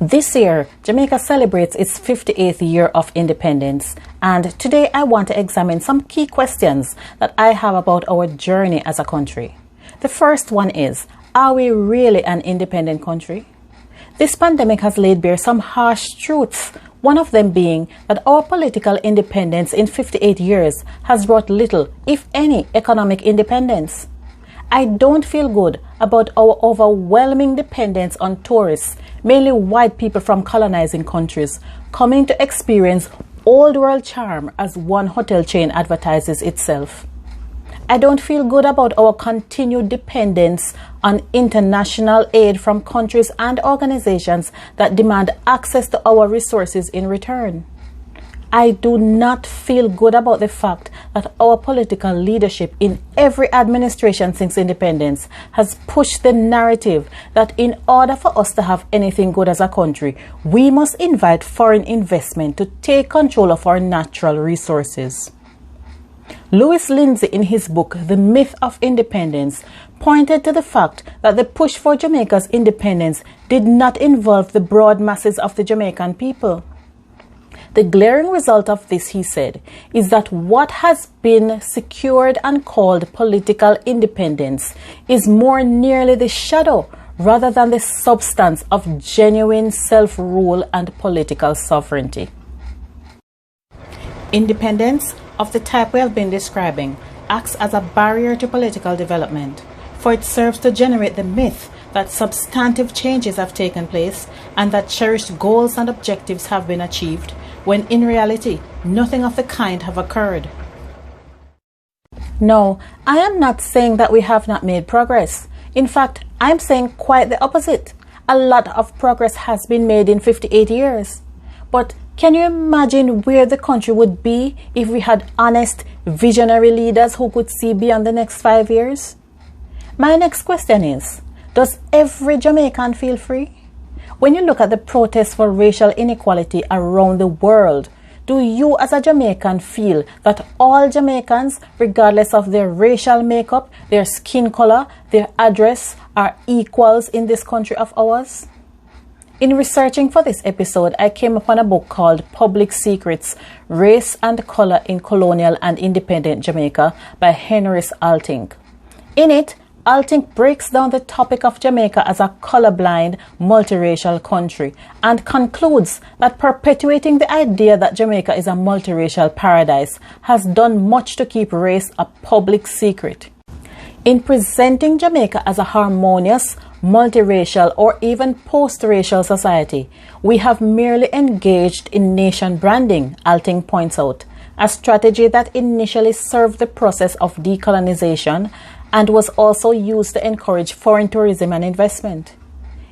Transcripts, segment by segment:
This year, Jamaica celebrates its 58th year of independence, and today I want to examine some key questions that I have about our journey as a country. The first one is, are we really an independent country? This pandemic has laid bare some harsh truths, one of them being that our political independence in 58 years has brought little, if any, economic independence. I don't feel good about our overwhelming dependence on tourists, mainly white people from colonizing countries, coming to experience old world charm as one hotel chain advertises itself. I don't feel good about our continued dependence on international aid from countries and organizations that demand access to our resources in return. I do not feel good about the fact that our political leadership in every administration since independence has pushed the narrative that in order for us to have anything good as a country, we must invite foreign investment to take control of our natural resources. Lewis Lindsay, in his book The Myth of Independence, pointed to the fact that the push for Jamaica's independence did not involve the broad masses of the Jamaican people. The glaring result of this, he said, is that what has been secured and called political independence is more nearly the shadow rather than the substance of genuine self-rule and political sovereignty. Independence, of the type we have been describing, acts as a barrier to political development, for it serves to generate the myth that substantive changes have taken place and that cherished goals and objectives have been achieved, when in reality, nothing of the kind have occurred. No, I am not saying that we have not made progress. In fact, I am saying quite the opposite. A lot of progress has been made in 58 years. But can you imagine where the country would be if we had honest, visionary leaders who could see beyond the next 5 years? My next question is, does every Jamaican feel free? When you look at the protests for racial inequality around the world, do you as a Jamaican feel that all Jamaicans, regardless of their racial makeup, their skin color, their address, are equals in this country of ours? In researching for this episode, I came upon a book called Public Secrets, Race and Color in Colonial and Independent Jamaica by Hinders. In it, Altink breaks down the topic of Jamaica as a colorblind, multiracial country and concludes that perpetuating the idea that Jamaica is a multiracial paradise has done much to keep race a public secret. In presenting Jamaica as a harmonious, multiracial or even post-racial society, we have merely engaged in nation branding, Altink points out, a strategy that initially served the process of decolonization and was also used to encourage foreign tourism and investment.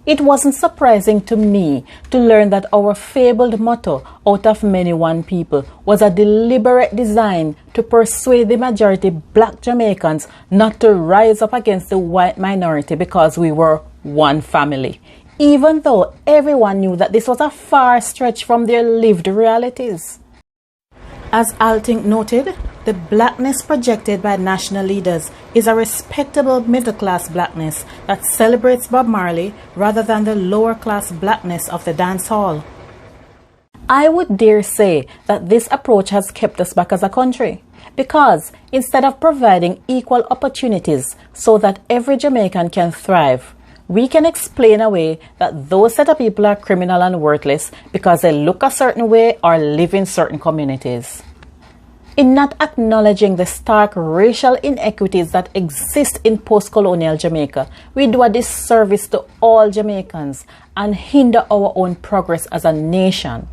It wasn't surprising to me to learn that our fabled motto, out of many one people, was a deliberate design to persuade the majority black Jamaicans not to rise up against the white minority because we were one family, even though everyone knew that this was a far stretch from their lived realities. As Altink noted, the blackness projected by national leaders is a respectable middle-class blackness that celebrates Bob Marley rather than the lower-class blackness of the dance hall. I would dare say that this approach has kept us back as a country, because instead of providing equal opportunities so that every Jamaican can thrive, we can explain away that those set of people are criminal and worthless because they look a certain way or live in certain communities. In not acknowledging the stark racial inequities that exist in post-colonial Jamaica, we do a disservice to all Jamaicans and hinder our own progress as a nation.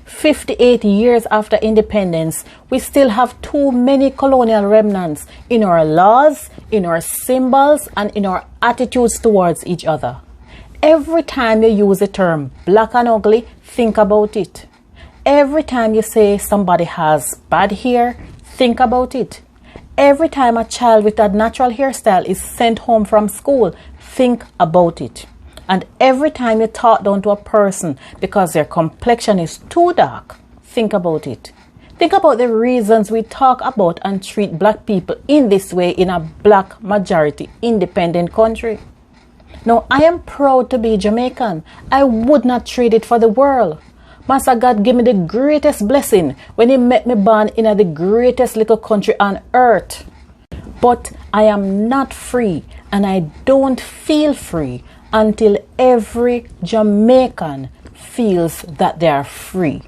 58 years after independence, we still have too many colonial remnants in our laws, in our symbols, and in our attitudes towards each other. Every time you use the term black and ugly, think about it. Every time you say somebody has bad hair, think about it. Every time a child with a natural hairstyle is sent home from school, think about it. And every time you talk down to a person because their complexion is too dark, think about it. Think about the reasons we talk about and treat black people in this way in a black majority independent country. Now, I am proud to be Jamaican. I would not trade it for the world. Master God gave me the greatest blessing when He met me born in the greatest little country on earth. But I am not free, and I don't feel free until every Jamaican feels that they are free.